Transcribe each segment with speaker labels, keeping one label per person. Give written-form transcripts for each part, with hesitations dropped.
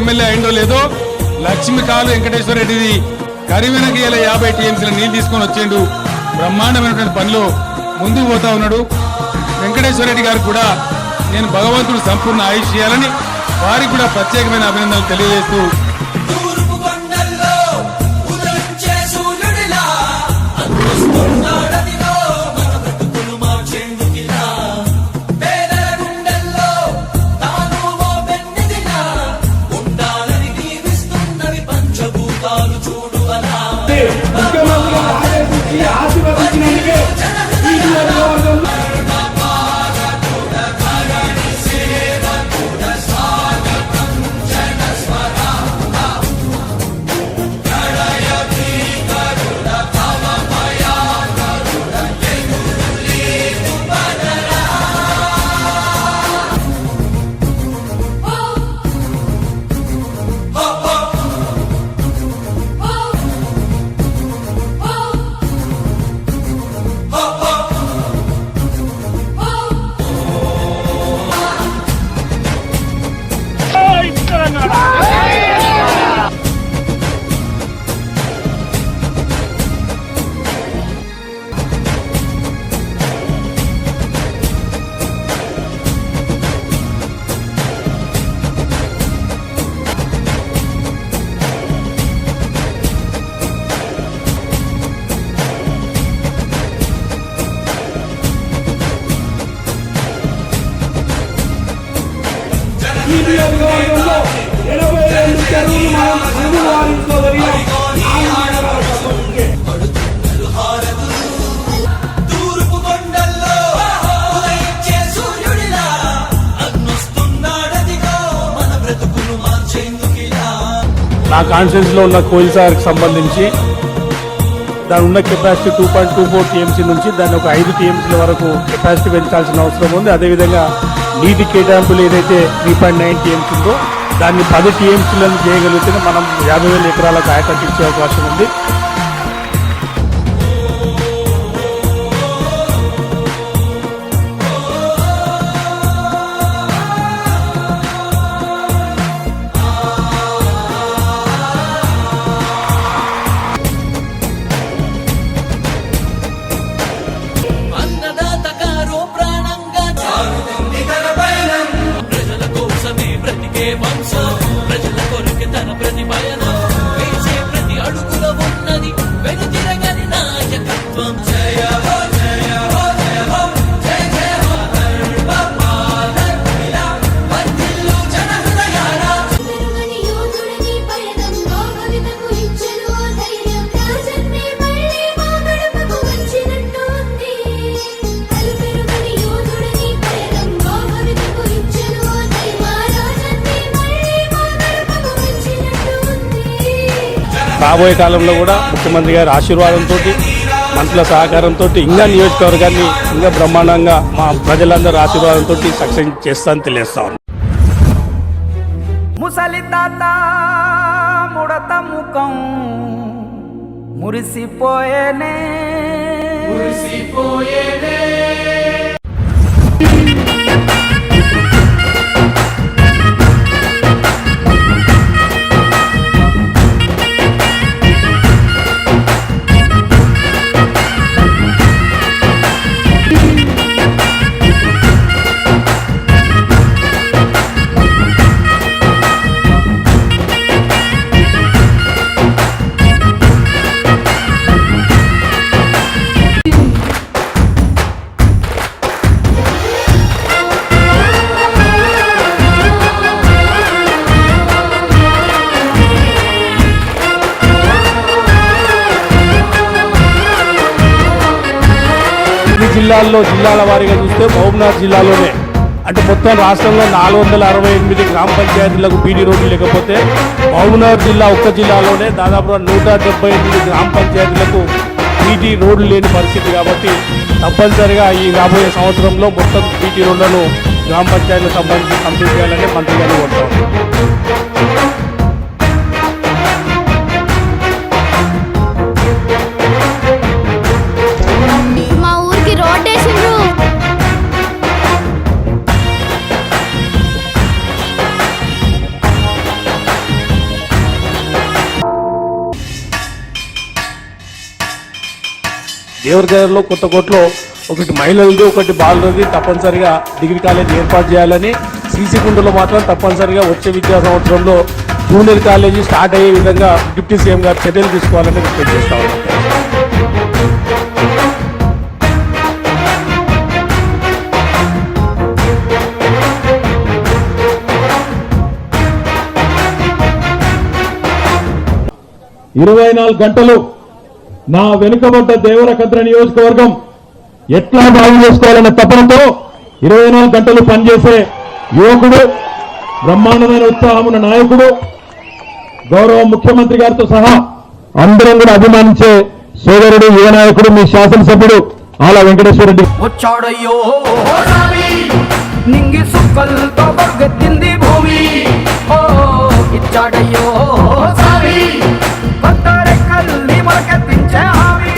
Speaker 1: MLA అయిందో లేదో లక్ష్మీకాలు వెంకటేశ్వర రెడ్డిది కరివెనగీల 50 టీఎంసీల నీళ్లు తీసుకొని వచ్చిండు. బ్రహ్మాండమైనటువంటి పనిలో ముందుకు పోతా ఉన్నాడు. వెంకటేశ్వర రెడ్డి గారు కూడా నేను భగవంతుడు సంపూర్ణ ఆయుష్ చేయాలని వారికి కూడా ప్రత్యేకమైన అభినందనలు తెలియజేస్తూ
Speaker 2: నా కాన్స్టిట్యూన్సీ లో ఉన్న కోయిల్ సాగర్కి సంబంధించి దాని ఉన్న కెపాసిటీ 2.24 టీఎంసీ నుంచి దాన్ని ఒక 5 టీఎంసీల వరకు కెపాసిటీ పెంచాల్సిన అవసరం ఉంది. అదేవిధంగా నీటి కేటాయింపులు ఏదైతే 3.9 టీఎంసీ ఉందో దాన్ని 10 టీఎంసీలను చేయగలిగితే మనం 50,000 ఎకరాలకు ఆయకట్టు ఇచ్చే అవకాశం ఉంది.
Speaker 3: ప్రజల కొరకు తన ప్రతి పయనం వేసే ప్రతి అడుగులో ఉన్నది వెనుతిరగని నాయకత్వం. జయ హో జయ హో జయ హో జయ జయ హో వర్ధిల్లు జన హృదయాల యోధుడని పయనం భవితకు ఇచ్చెను ధైర్యం రాజన్నే మళ్ళీ మా గడపకు వచ్చినట్టు ఉంది. అలుపెరుగని యోధుడని పయనం భవితకు ఇచ్చెను
Speaker 2: రాబోయే కాలంలో కూడా ముఖ్యమంత్రి గారి ఆశీర్వాదంతో మంత్రుల సహకారంతో ఇంకా నియోజకవర్గాన్ని ఇంకా బ్రహ్మాండంగా మా ప్రజలందరూ ఆశీర్వాదంతో సక్సెస్ చేస్తానని తెలియస్తాం.
Speaker 4: ముసలి తాత ముడత ముఖం మురిసిపోయేనే
Speaker 2: జిల్లాల వారీగా చూస్తే మహబూబ్నగర్ జిల్లాలోనే అంటే మొత్తం రాష్ట్రంలో 468 గ్రామ పంచాయతీలకు బీడీ రోడ్లు లేకపోతే మహబూబ్నగర్ జిల్లా ఒక్క జిల్లాలోనే దాదాపుగా 178 గ్రామ పంచాయతీలకు బీటీ రోడ్లు లేని పరిస్థితి. కాబట్టి తప్పనిసరిగా ఈ రాబోయే సంవత్సరంలో మొత్తం బీటీ రోడ్లను గ్రామ పంచాయతీలకు సంబంధించి కంప్లీట్ చేయాలని మంత్రి గారు కోరుతాం. దేవరగర్లో కొత్తకోటలో ఒకటి మహిళలది ఒకటి బాలులది తప్పనిసరిగా డిగ్రీ కాలేజ్ ఏర్పాటు చేయాలని, సీసీకుంటలో మాత్రం తప్పనిసరిగా వచ్చే విద్యా సంవత్సరంలో జూనియర్ కాలేజీ స్టార్ట్ అయ్యే విధంగా డిప్యూటీ సీఎం గారు చర్యలు తీసుకోవాలని రిక్వెస్ట్ చేస్తా ఉన్నాం.
Speaker 5: ఇరవై 24 గంటలు నా వెనుకబడ్డ దేవరకద్ర నియోజకవర్గం ఎట్లా బాగు చేసుకోవాలన్న తపనతో 24 గంటలు పనిచేసే యువకుడు, బ్రహ్మాండమైన ఉత్సాహమున్న నాయకుడు, గౌరవ ముఖ్యమంత్రి గారితో సహా అందరం కూడా అభిమానించే సోదరుడు, యువ నాయకుడు, మీ శాసనసభ్యుడు ఆల వెంకటేశ్వర రెడ్డి.
Speaker 4: వచ్చాడయ్యో రావి నింగి సుక్కలతో బొగ్గెత్తింది భూమి, ఓ ఇచ్చాడయ్యో సావి కొత్త రెక్కల్ని మొలకెత్తించే హామీ.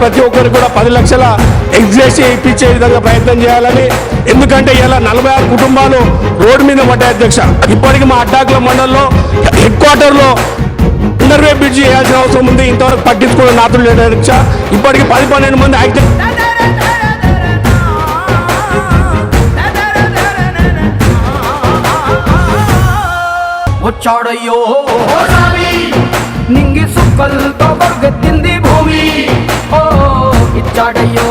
Speaker 2: ప్రతి ఒక్కరు కూడా 10 లక్షల ఎగ్జేసి ఇప్పించే విధంగా ప్రయత్నం చేయాలని, ఎందుకంటే ఇలా 46 కుటుంబాలు రోడ్డు మీద పడ్డాయి అధ్యక్ష. ఇప్పటికీ మా అడ్డాకుల మండలంలో హెడ్ క్వార్టర్లో ఇంటర్వే బ్రిడ్జ్ చేయాల్సిన అవసరం ఉంది, ఇంతవరకు పట్టించుకున్న నాతులు లేదు అధ్యక్ష. ఇప్పటికి 10-12 మంది యాక్సిడెంట్.
Speaker 4: వచ్చాడయ్యో రావి నింగి సుక్కలతో బొగ్గెత్తింది భూమి, ఓ ఇచ్చాడయ్యో